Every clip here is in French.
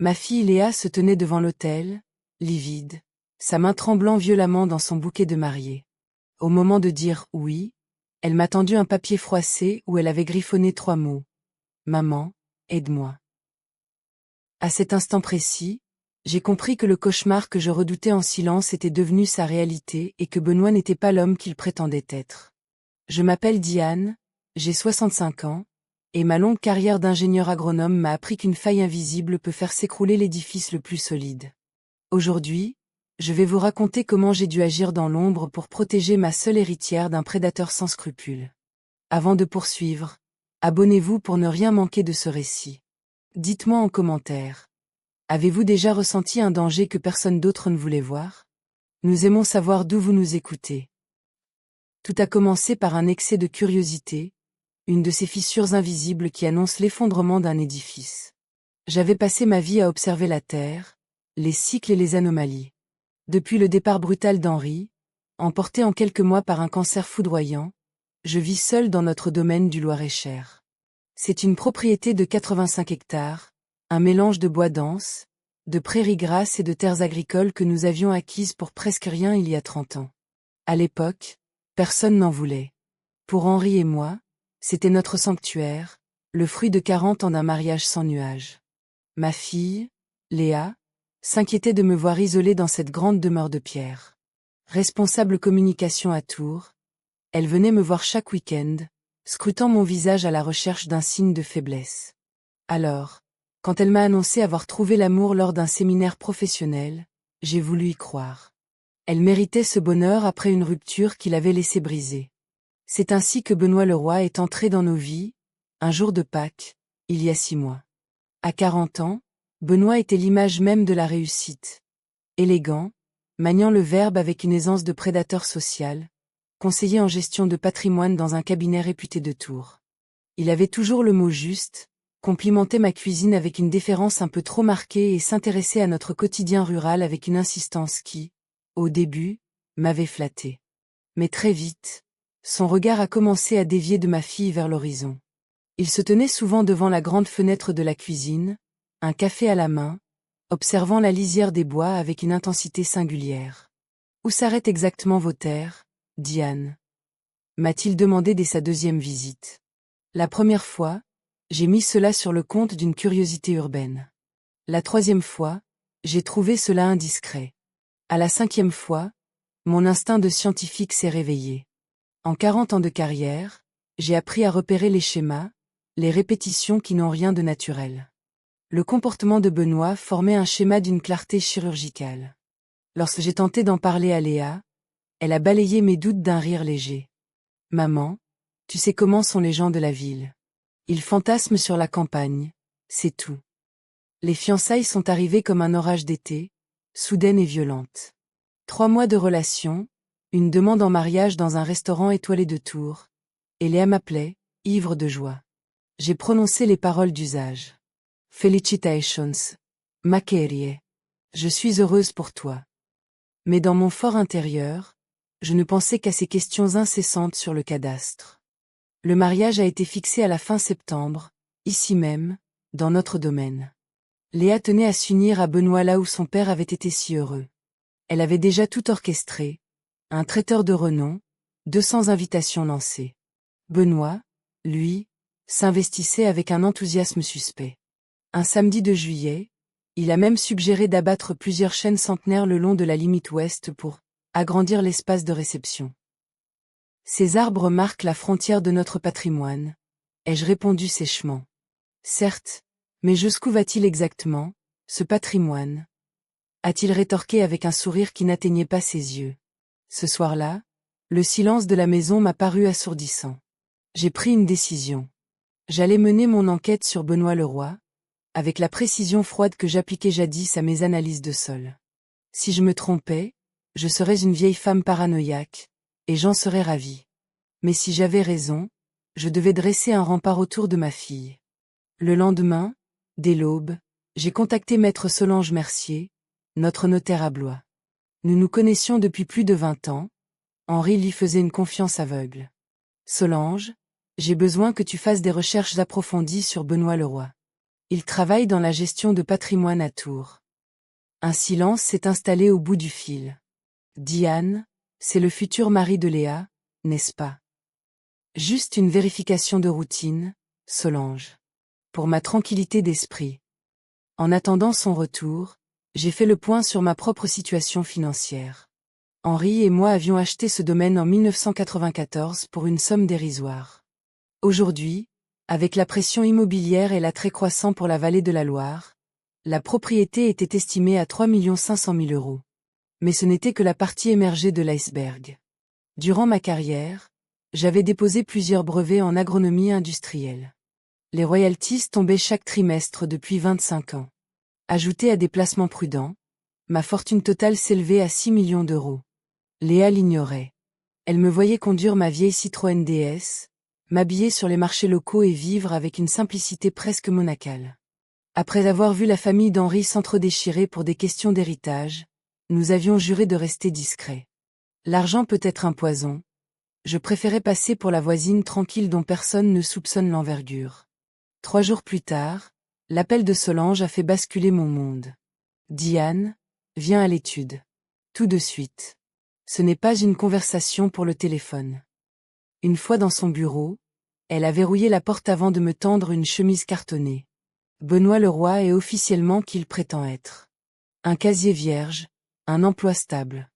Ma fille Léa se tenait devant l'autel, livide, sa main tremblant violemment dans son bouquet de mariée. Au moment de dire « oui », elle m'a tendu un papier froissé où elle avait griffonné 3 mots. « Maman, aide-moi ». À cet instant précis, j'ai compris que le cauchemar que je redoutais en silence était devenu sa réalité et que Benoît n'était pas l'homme qu'il prétendait être. Je m'appelle Diane, j'ai 65 ans, et ma longue carrière d'ingénieur agronome m'a appris qu'une faille invisible peut faire s'écrouler l'édifice le plus solide. Aujourd'hui, je vais vous raconter comment j'ai dû agir dans l'ombre pour protéger ma seule héritière d'un prédateur sans scrupules. Avant de poursuivre, abonnez-vous pour ne rien manquer de ce récit. Dites-moi en commentaire. Avez-vous déjà ressenti un danger que personne d'autre ne voulait voir? Nous aimons savoir d'où vous nous écoutez. Tout a commencé par un excès de curiosité, une de ces fissures invisibles qui annoncent l'effondrement d'un édifice. J'avais passé ma vie à observer la Terre, les cycles et les anomalies. Depuis le départ brutal d'Henri, emporté en quelques mois par un cancer foudroyant, je vis seul dans notre domaine du Loir-et-Cher. C'est une propriété de 85 hectares, un mélange de bois dense, de prairies grasses et de terres agricoles que nous avions acquises pour presque rien il y a 30 ans. À l'époque, personne n'en voulait. Pour Henri et moi, c'était notre sanctuaire, le fruit de 40 ans d'un mariage sans nuages. Ma fille, Léa, s'inquiétait de me voir isolée dans cette grande demeure de pierre. Responsable communication à Tours, elle venait me voir chaque week-end, scrutant mon visage à la recherche d'un signe de faiblesse. Alors, quand elle m'a annoncé avoir trouvé l'amour lors d'un séminaire professionnel, j'ai voulu y croire. Elle méritait ce bonheur après une rupture qui l'avait laissé briser. C'est ainsi que Benoît Leroy est entré dans nos vies, un jour de Pâques, il y a 6 mois. À 40 ans, Benoît était l'image même de la réussite. Élégant, maniant le verbe avec une aisance de prédateur social, conseiller en gestion de patrimoine dans un cabinet réputé de Tours. Il avait toujours le mot juste, complimentait ma cuisine avec une déférence un peu trop marquée et s'intéressait à notre quotidien rural avec une insistance qui, au début, m'avait flatté. Mais très vite, son regard a commencé à dévier de ma fille vers l'horizon. Il se tenait souvent devant la grande fenêtre de la cuisine, un café à la main, observant la lisière des bois avec une intensité singulière. « Où s'arrêtent exactement vos terres, Diane ?» m'a-t-il demandé dès sa 2e visite. La première fois, j'ai mis cela sur le compte d'une curiosité urbaine. La 3e fois, j'ai trouvé cela indiscret. À la 5e fois, mon instinct de scientifique s'est réveillé. En 40 ans de carrière, j'ai appris à repérer les schémas, les répétitions qui n'ont rien de naturel. Le comportement de Benoît formait un schéma d'une clarté chirurgicale. Lorsque j'ai tenté d'en parler à Léa, elle a balayé mes doutes d'un rire léger. « Maman, tu sais comment sont les gens de la ville. Ils fantasment sur la campagne, c'est tout. » Les fiançailles sont arrivées comme un orage d'été, soudaines et violentes. 3 mois de relation, une demande en mariage dans un restaurant étoilé de Tours, et Léa m'appelait, ivre de joie. J'ai prononcé les paroles d'usage. « Felicitations, ma querida. Je suis heureuse pour toi. » Mais dans mon fort intérieur, je ne pensais qu'à ces questions incessantes sur le cadastre. Le mariage a été fixé à la fin septembre, ici même, dans notre domaine. Léa tenait à s'unir à Benoît là où son père avait été si heureux. Elle avait déjà tout orchestré, un traiteur de renom, 200 invitations lancées. Benoît, lui, s'investissait avec un enthousiasme suspect. Un samedi de juillet, il a même suggéré d'abattre plusieurs chênes centenaires le long de la limite ouest pour agrandir l'espace de réception. Ces arbres marquent la frontière de notre patrimoine, ai-je répondu sèchement. Certes, mais jusqu'où va-t-il exactement, ce patrimoine? A-t-il rétorqué avec un sourire qui n'atteignait pas ses yeux. Ce soir-là, le silence de la maison m'a paru assourdissant. J'ai pris une décision. J'allais mener mon enquête sur Benoît Leroy, avec la précision froide que j'appliquais jadis à mes analyses de sol. Si je me trompais, je serais une vieille femme paranoïaque, et j'en serais ravie. Mais si j'avais raison, je devais dresser un rempart autour de ma fille. Le lendemain, dès l'aube, j'ai contacté maître Solange Mercier, notre notaire à Blois. Nous nous connaissions depuis plus de 20 ans, Henri lui faisait une confiance aveugle. Solange, j'ai besoin que tu fasses des recherches approfondies sur Benoît Leroy. Il travaille dans la gestion de patrimoine à Tours. Un silence s'est installé au bout du fil. Diane, c'est le futur mari de Léa, n'est-ce pas? Juste une vérification de routine, Solange. Pour ma tranquillité d'esprit. En attendant son retour, j'ai fait le point sur ma propre situation financière. Henri et moi avions acheté ce domaine en 1994 pour une somme dérisoire. Aujourd'hui, avec la pression immobilière et l'attrait croissant pour la vallée de la Loire, la propriété était estimée à 3 500 000 €. Mais ce n'était que la partie émergée de l'iceberg. Durant ma carrière, j'avais déposé plusieurs brevets en agronomie industrielle. Les royalties tombaient chaque trimestre depuis 25 ans. Ajouté à des placements prudents, ma fortune totale s'élevait à 6 millions d'euros. Léa l'ignorait. Elle me voyait conduire ma vieille Citroën DS, m'habiller sur les marchés locaux et vivre avec une simplicité presque monacale. Après avoir vu la famille d'Henri s'entre-déchirer pour des questions d'héritage, nous avions juré de rester discrets. L'argent peut être un poison. Je préférais passer pour la voisine tranquille dont personne ne soupçonne l'envergure. 3 jours plus tard, l'appel de Solange a fait basculer mon monde. Diane, viens à l'étude. Tout de suite. Ce n'est pas une conversation pour le téléphone. Une fois dans son bureau, elle a verrouillé la porte avant de me tendre une chemise cartonnée. Benoît Leroy est officiellement qui il prétend être. Un casier vierge, un emploi stable.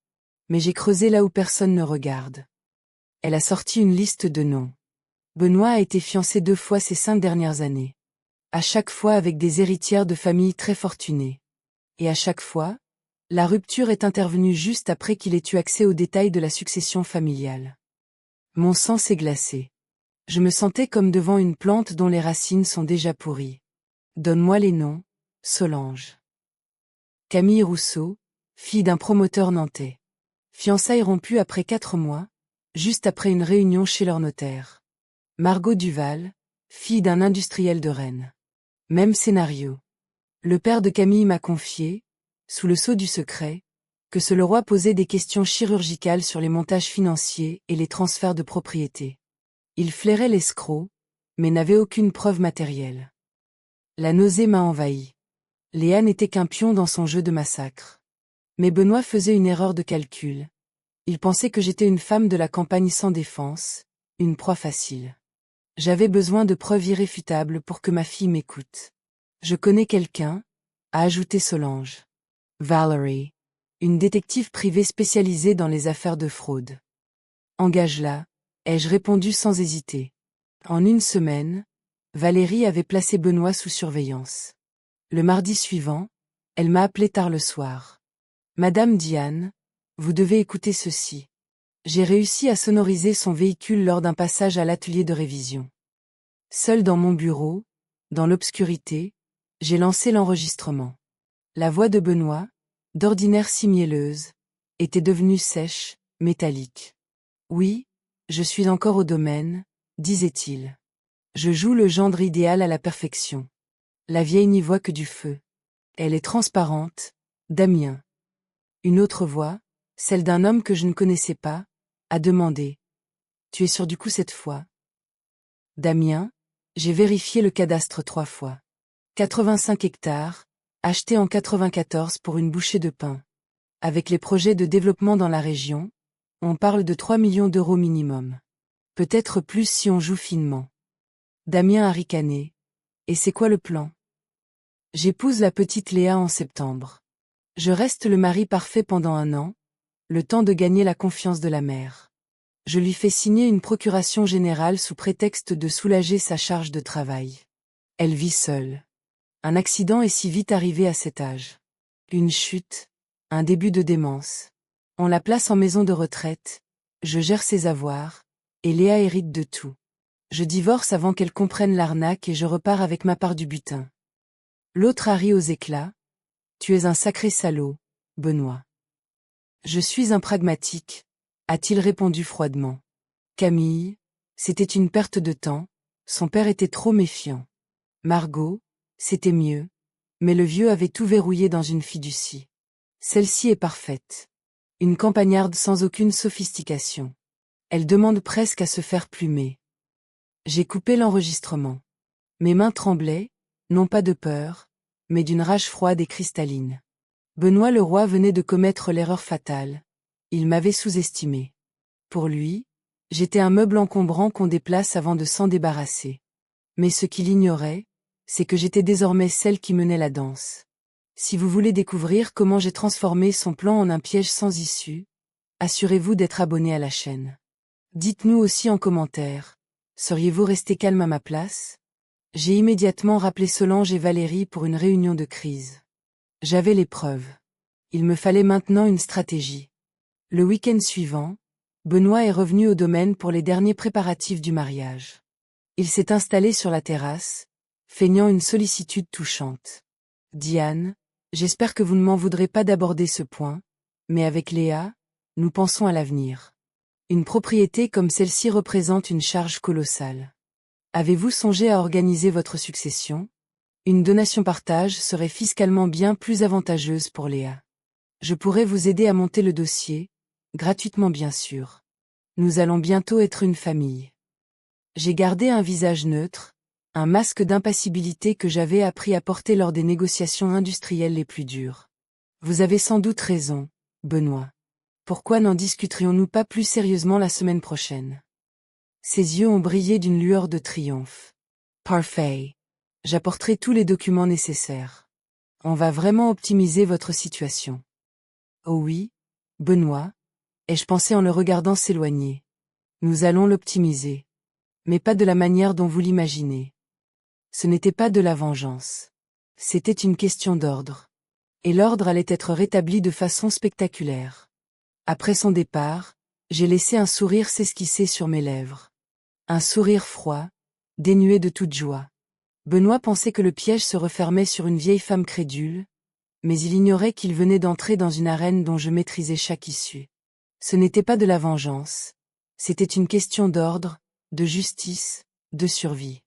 Mais j'ai creusé là où personne ne regarde. Elle a sorti une liste de noms. Benoît a été fiancé 2 fois ces 5 dernières années. À chaque fois avec des héritières de familles très fortunées. Et à chaque fois, la rupture est intervenue juste après qu'il ait eu accès aux détails de la succession familiale. Mon sang s'est glacé. Je me sentais comme devant une plante dont les racines sont déjà pourries. Donne-moi les noms, Solange. Camille Rousseau, fille d'un promoteur nantais. Fiançailles rompues après 4 mois, juste après une réunion chez leur notaire. Margot Duval, fille d'un industriel de Rennes. Même scénario. Le père de Camille m'a confié, sous le sceau du secret, que ce Leroy posait des questions chirurgicales sur les montages financiers et les transferts de propriété. Il flairait l'escroc, mais n'avait aucune preuve matérielle. La nausée m'a envahi. Léa n'était qu'un pion dans son jeu de massacre. Mais Benoît faisait une erreur de calcul. Il pensait que j'étais une femme de la campagne sans défense, une proie facile. J'avais besoin de preuves irréfutables pour que ma fille m'écoute. Je connais quelqu'un, a ajouté Solange. Valerie, une détective privée spécialisée dans les affaires de fraude. Engage-la, ai-je répondu sans hésiter. En une semaine, Valérie avait placé Benoît sous surveillance. Le mardi suivant, elle m'a appelé tard le soir. Madame Diane, vous devez écouter ceci. J'ai réussi à sonoriser son véhicule lors d'un passage à l'atelier de révision. Seul dans mon bureau, dans l'obscurité, j'ai lancé l'enregistrement. La voix de Benoît, d'ordinaire si mielleuse, était devenue sèche, métallique. Oui, je suis encore au domaine, disait-il. Je joue le gendre idéal à la perfection. La vieille n'y voit que du feu. Elle est transparente, Damien. Une autre voix, celle d'un homme que je ne connaissais pas, a demandé. Tu es sûr du coup cette fois? Damien, j'ai vérifié le cadastre 3 fois. 85 hectares, achetés en 94 pour une bouchée de pain. Avec les projets de développement dans la région, on parle de 3 millions d'euros minimum. Peut-être plus si on joue finement. Damien a ricané. Et c'est quoi le plan? J'épouse la petite Léa en septembre. Je reste le mari parfait pendant 1 an, le temps de gagner la confiance de la mère. Je lui fais signer une procuration générale sous prétexte de soulager sa charge de travail. Elle vit seule. Un accident est si vite arrivé à cet âge. Une chute, un début de démence. On la place en maison de retraite, je gère ses avoirs, et Léa hérite de tout. Je divorce avant qu'elle comprenne l'arnaque et je repars avec ma part du butin. L'autre a ri aux éclats. Tu es un sacré salaud, Benoît. Je suis un pragmatique, a-t-il répondu froidement. Camille, c'était une perte de temps, son père était trop méfiant. Margot, c'était mieux, mais le vieux avait tout verrouillé dans une fiducie. Celle-ci est parfaite. Une campagnarde sans aucune sophistication. Elle demande presque à se faire plumer. J'ai coupé l'enregistrement. Mes mains tremblaient, non pas de peur, mais d'une rage froide et cristalline. Benoît le roi venait de commettre l'erreur fatale. Il m'avait sous-estimé. Pour lui, j'étais un meuble encombrant qu'on déplace avant de s'en débarrasser. Mais ce qu'il ignorait, c'est que j'étais désormais celle qui menait la danse. Si vous voulez découvrir comment j'ai transformé son plan en un piège sans issue, assurez-vous d'être abonné à la chaîne. Dites-nous aussi en commentaire, seriez-vous resté calme à ma place? J'ai immédiatement rappelé Solange et Valérie pour une réunion de crise. J'avais les preuves. Il me fallait maintenant une stratégie. Le week-end suivant, Benoît est revenu au domaine pour les derniers préparatifs du mariage. Il s'est installé sur la terrasse, feignant une sollicitude touchante. Diane, j'espère que vous ne m'en voudrez pas d'aborder ce point, mais avec Léa, nous pensons à l'avenir. Une propriété comme celle-ci représente une charge colossale. Avez-vous songé à organiser votre succession? Une donation-partage serait fiscalement bien plus avantageuse pour Léa. Je pourrais vous aider à monter le dossier, gratuitement bien sûr. Nous allons bientôt être une famille. J'ai gardé un visage neutre, un masque d'impassibilité que j'avais appris à porter lors des négociations industrielles les plus dures. Vous avez sans doute raison, Benoît. Pourquoi n'en discuterions-nous pas plus sérieusement la semaine prochaine? Ses yeux ont brillé d'une lueur de triomphe. Parfait. J'apporterai tous les documents nécessaires. On va vraiment optimiser votre situation. Oh oui, Benoît, ai-je pensé en le regardant s'éloigner. Nous allons l'optimiser. Mais pas de la manière dont vous l'imaginez. Ce n'était pas de la vengeance. C'était une question d'ordre. Et l'ordre allait être rétabli de façon spectaculaire. Après son départ, j'ai laissé un sourire s'esquisser sur mes lèvres. Un sourire froid, dénué de toute joie. Benoît pensait que le piège se refermait sur une vieille femme crédule, mais il ignorait qu'il venait d'entrer dans une arène dont je maîtrisais chaque issue. Ce n'était pas de la vengeance. C'était une question d'ordre, de justice, de survie.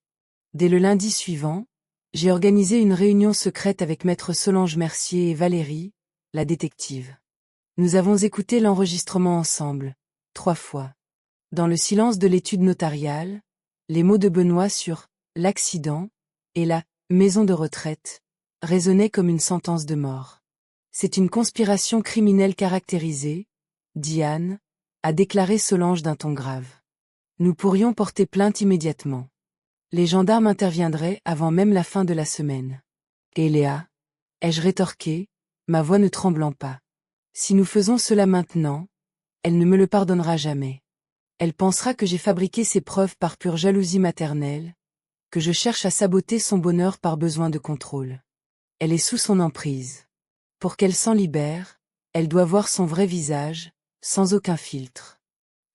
Dès le lundi suivant, j'ai organisé une réunion secrète avec maître Solange Mercier et Valérie, la détective. Nous avons écouté l'enregistrement ensemble, 3 fois. Dans le silence de l'étude notariale, les mots de Benoît sur « l'accident » et la « maison de retraite » résonnaient comme une sentence de mort. C'est une conspiration criminelle caractérisée, Diane, a déclaré Solange d'un ton grave. Nous pourrions porter plainte immédiatement. Les gendarmes interviendraient avant même la fin de la semaine. Et Léa? Ai-je rétorqué, ma voix ne tremblant pas. Si nous faisons cela maintenant, elle ne me le pardonnera jamais. Elle pensera que j'ai fabriqué ces preuves par pure jalousie maternelle, que je cherche à saboter son bonheur par besoin de contrôle. Elle est sous son emprise. Pour qu'elle s'en libère, elle doit voir son vrai visage, sans aucun filtre.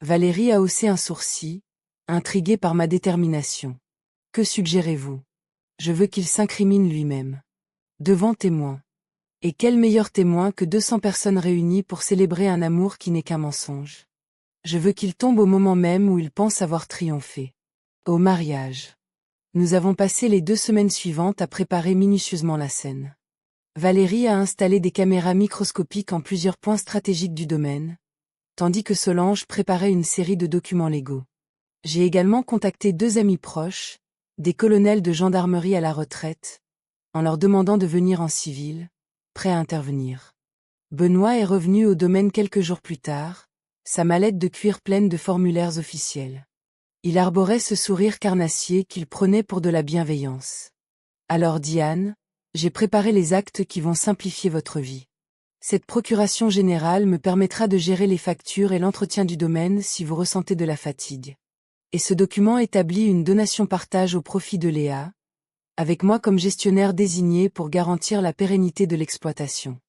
Valérie a haussé un sourcil, intriguée par ma détermination. Que suggérez-vous? Je veux qu'il s'incrimine lui-même. Devant témoins. Et quel meilleur témoin que 200 personnes réunies pour célébrer un amour qui n'est qu'un mensonge. Je veux qu'il tombe au moment même où il pense avoir triomphé. Au mariage. Nous avons passé les 2 semaines suivantes à préparer minutieusement la scène. Valérie a installé des caméras microscopiques en plusieurs points stratégiques du domaine, tandis que Solange préparait une série de documents légaux. J'ai également contacté 2 amis proches, des colonels de gendarmerie à la retraite, en leur demandant de venir en civil, prêts à intervenir. Benoît est revenu au domaine quelques jours plus tard, sa mallette de cuir pleine de formulaires officiels. Il arborait ce sourire carnassier qu'il prenait pour de la bienveillance. Alors Diane, j'ai préparé les actes qui vont simplifier votre vie. Cette procuration générale me permettra de gérer les factures et l'entretien du domaine si vous ressentez de la fatigue. Et ce document établit une donation-partage au profit de Léa, avec moi comme gestionnaire désigné pour garantir la pérennité de l'exploitation.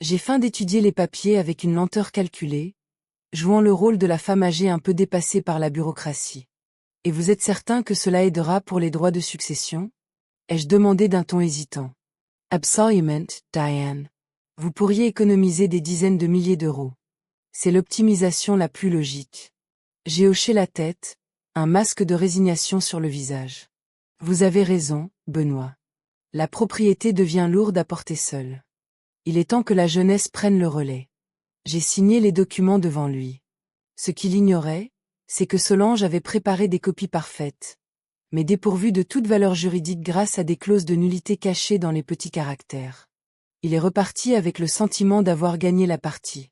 J'ai feint d'étudier les papiers avec une lenteur calculée, jouant le rôle de la femme âgée un peu dépassée par la bureaucratie. Et vous êtes certain que cela aidera pour les droits de succession? Ai-je demandé d'un ton hésitant. Absolument, Diane. Vous pourriez économiser des dizaines de milliers d'euros. C'est l'optimisation la plus logique. J'ai hoché la tête, un masque de résignation sur le visage. Vous avez raison, Benoît. La propriété devient lourde à porter seule. Il est temps que la jeunesse prenne le relais. J'ai signé les documents devant lui. Ce qu'il ignorait, c'est que Solange avait préparé des copies parfaites, mais dépourvu de toute valeur juridique grâce à des clauses de nullité cachées dans les petits caractères. Il est reparti avec le sentiment d'avoir gagné la partie.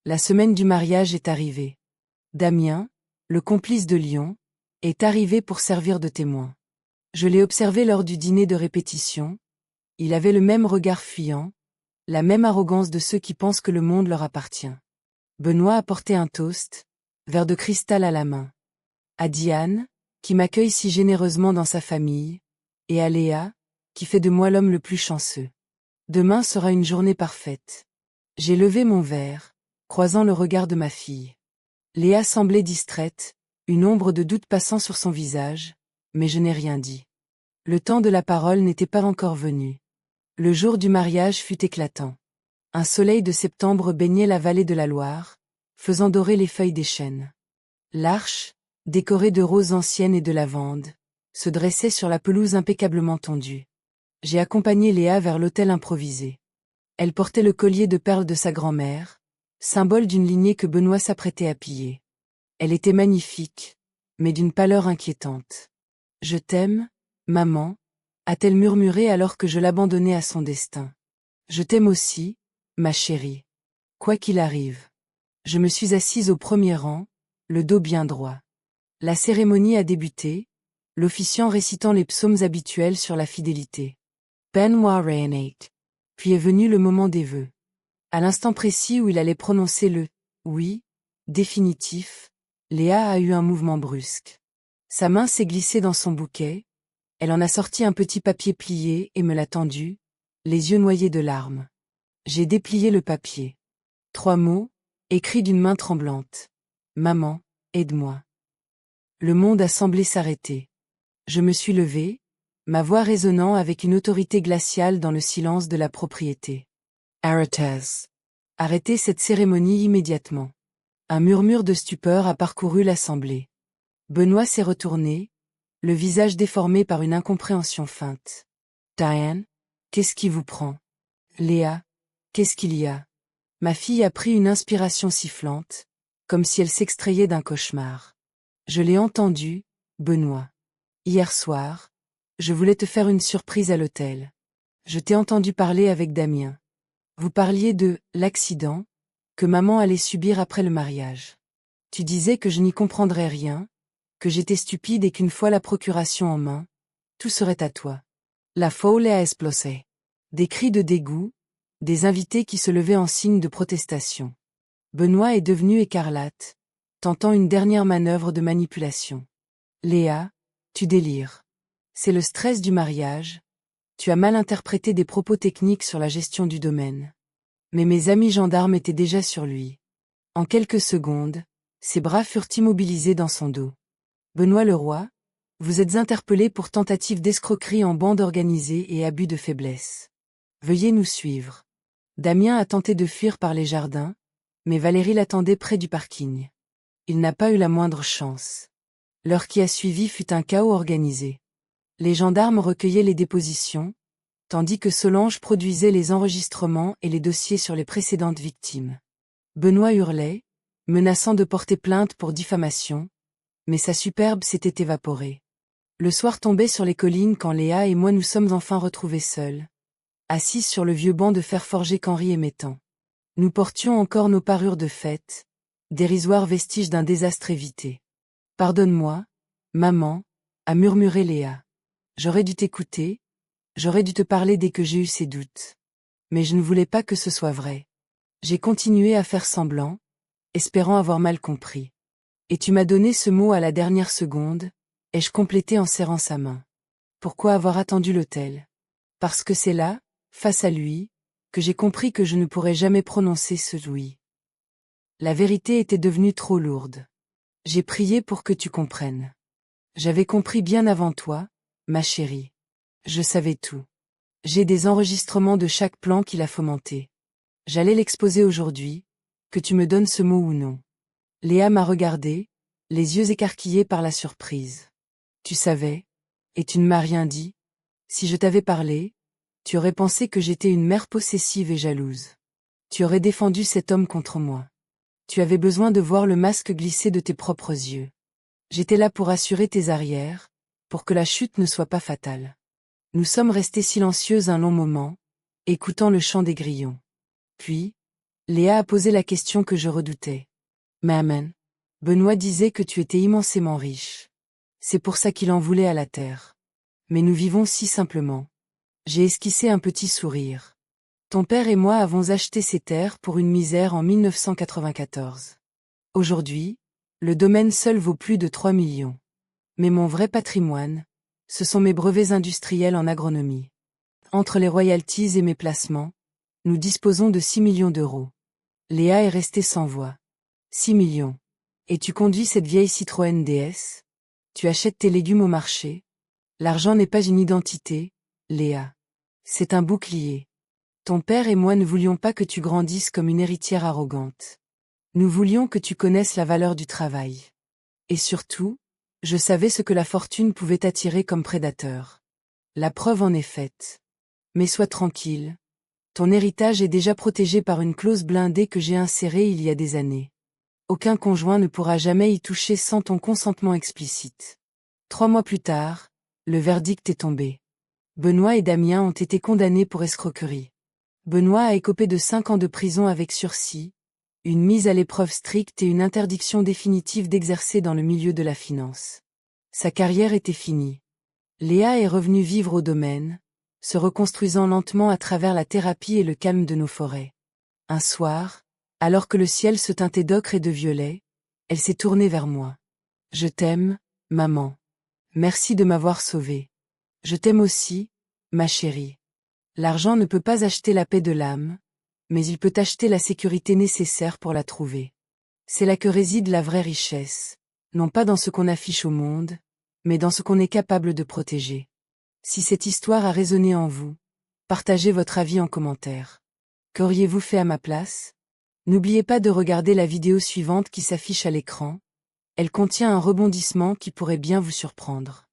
La semaine du mariage est arrivée. Damien, le complice de Lyon, est arrivé pour servir de témoin. Je l'ai observé lors du dîner de répétition. Il avait le même regard fuyant, la même arrogance de ceux qui pensent que le monde leur appartient. Benoît apportait un toast, verre de cristal à la main. À Diane, qui m'accueille si généreusement dans sa famille, et à Léa, qui fait de moi l'homme le plus chanceux. Demain sera une journée parfaite. J'ai levé mon verre, croisant le regard de ma fille. Léa semblait distraite, une ombre de doute passant sur son visage, mais je n'ai rien dit. Le temps de la parole n'était pas encore venu. Le jour du mariage fut éclatant. Un soleil de septembre baignait la vallée de la Loire, faisant dorer les feuilles des chênes. L'arche, décorée de roses anciennes et de lavande, se dressait sur la pelouse impeccablement tondue. J'ai accompagné Léa vers l'autel improvisé. Elle portait le collier de perles de sa grand-mère, symbole d'une lignée que Benoît s'apprêtait à piller. Elle était magnifique, mais d'une pâleur inquiétante. « Je t'aime, maman », a-t-elle murmuré alors que je l'abandonnais à son destin. « Je t'aime aussi, ma chérie. Quoi qu'il arrive. » Je me suis assise au premier rang, le dos bien droit. La cérémonie a débuté, l'officiant récitant les psaumes habituels sur la fidélité. Benoît Reynate. Puis est venu le moment des vœux. À l'instant précis où il allait prononcer le « oui » définitif, Léa a eu un mouvement brusque. Sa main s'est glissée dans son bouquet, elle en a sorti un petit papier plié et me l'a tendu, les yeux noyés de larmes. J'ai déplié le papier. 3 mots, écrits d'une main tremblante. « Maman, aide-moi. » Le monde a semblé s'arrêter. Je me suis levée, ma voix résonnant avec une autorité glaciale dans le silence de la propriété. Arrêtez. Arrêtez cette cérémonie immédiatement. Un murmure de stupeur a parcouru l'assemblée. Benoît s'est retourné, le visage déformé par une incompréhension feinte. Diane, qu'est-ce qui vous prend? Léa, qu'est-ce qu'il y a? Ma fille a pris une inspiration sifflante, comme si elle s'extrayait d'un cauchemar. Je l'ai entendu, Benoît. Hier soir, je voulais te faire une surprise à l'hôtel. Je t'ai entendu parler avec Damien. Vous parliez de « l'accident » que maman allait subir après le mariage. Tu disais que je n'y comprendrais rien, que j'étais stupide et qu'une fois la procuration en main, tout serait à toi. La foule a explosé. Des cris de dégoût, des invités qui se levaient en signe de protestation. Benoît est devenu écarlate, tentant une dernière manœuvre de manipulation. Léa, tu délires. C'est le stress du mariage. Tu as mal interprété des propos techniques sur la gestion du domaine. Mais mes amis gendarmes étaient déjà sur lui. En quelques secondes, ses bras furent immobilisés dans son dos. Benoît Leroy, vous êtes interpellé pour tentative d'escroquerie en bande organisée et abus de faiblesse. Veuillez nous suivre. Damien a tenté de fuir par les jardins, mais Valérie l'attendait près du parking. Il n'a pas eu la moindre chance. L'heure qui a suivi fut un chaos organisé. Les gendarmes recueillaient les dépositions, tandis que Solange produisait les enregistrements et les dossiers sur les précédentes victimes. Benoît hurlait, menaçant de porter plainte pour diffamation, mais sa superbe s'était évaporée. Le soir tombait sur les collines quand Léa et moi nous sommes enfin retrouvés seuls, assis sur le vieux banc de fer forgé qu'Henri aimait tant. Nous portions encore nos parures de fête, dérisoires vestiges d'un désastre évité. « Pardonne-moi, maman » a murmuré Léa. « J'aurais dû t'écouter, j'aurais dû te parler dès que j'ai eu ces doutes. Mais je ne voulais pas que ce soit vrai. J'ai continué à faire semblant, espérant avoir mal compris. Et tu m'as donné ce mot à la dernière seconde, ai-je complété en serrant sa main. Pourquoi avoir attendu l'hôtel? Parce que c'est là, face à lui, que j'ai compris que je ne pourrais jamais prononcer ce oui. La vérité était devenue trop lourde. J'ai prié pour que tu comprennes. J'avais compris bien avant toi, ma chérie. Je savais tout. J'ai des enregistrements de chaque plan qu'il a fomenté. J'allais l'exposer aujourd'hui, que tu me donnes ce mot ou non. Léa m'a regardé, les yeux écarquillés par la surprise. Tu savais, et tu ne m'as rien dit. Si je t'avais parlé, tu aurais pensé que j'étais une mère possessive et jalouse. Tu aurais défendu cet homme contre moi. Tu avais besoin de voir le masque glisser de tes propres yeux. J'étais là pour assurer tes arrières, pour que la chute ne soit pas fatale. Nous sommes restés silencieuses un long moment, écoutant le chant des grillons. Puis, Léa a posé la question que je redoutais. Maman, Benoît disait que tu étais immensément riche. C'est pour ça qu'il en voulait à la terre. Mais nous vivons si simplement. J'ai esquissé un petit sourire. Ton père et moi avons acheté ces terres pour une misère en 1994. Aujourd'hui, le domaine seul vaut plus de 3 millions. Mais mon vrai patrimoine, ce sont mes brevets industriels en agronomie. Entre les royalties et mes placements, nous disposons de 6 millions d'euros. Léa est restée sans voix. 6 millions. Et tu conduis cette vieille Citroën DS? Tu achètes tes légumes au marché? L'argent n'est pas une identité, Léa. C'est un bouclier. Ton père et moi ne voulions pas que tu grandisses comme une héritière arrogante. Nous voulions que tu connaisses la valeur du travail. Et surtout, je savais ce que la fortune pouvait attirer comme prédateur. La preuve en est faite. Mais sois tranquille. Ton héritage est déjà protégé par une clause blindée que j'ai insérée il y a des années. Aucun conjoint ne pourra jamais y toucher sans ton consentement explicite. 3 mois plus tard, le verdict est tombé. Benoît et Damien ont été condamnés pour escroquerie. Benoît a écopé de 5 ans de prison avec sursis, une mise à l'épreuve stricte et une interdiction définitive d'exercer dans le milieu de la finance. Sa carrière était finie. Léa est revenue vivre au domaine, se reconstruisant lentement à travers la thérapie et le calme de nos forêts. Un soir, alors que le ciel se teintait d'ocre et de violet, elle s'est tournée vers moi. Je t'aime, maman. Merci de m'avoir sauvée. Je t'aime aussi, ma chérie. L'argent ne peut pas acheter la paix de l'âme, mais il peut acheter la sécurité nécessaire pour la trouver. C'est là que réside la vraie richesse, non pas dans ce qu'on affiche au monde, mais dans ce qu'on est capable de protéger. Si cette histoire a résonné en vous, partagez votre avis en commentaire. Qu'auriez-vous fait à ma place? N'oubliez pas de regarder la vidéo suivante qui s'affiche à l'écran. Elle contient un rebondissement qui pourrait bien vous surprendre.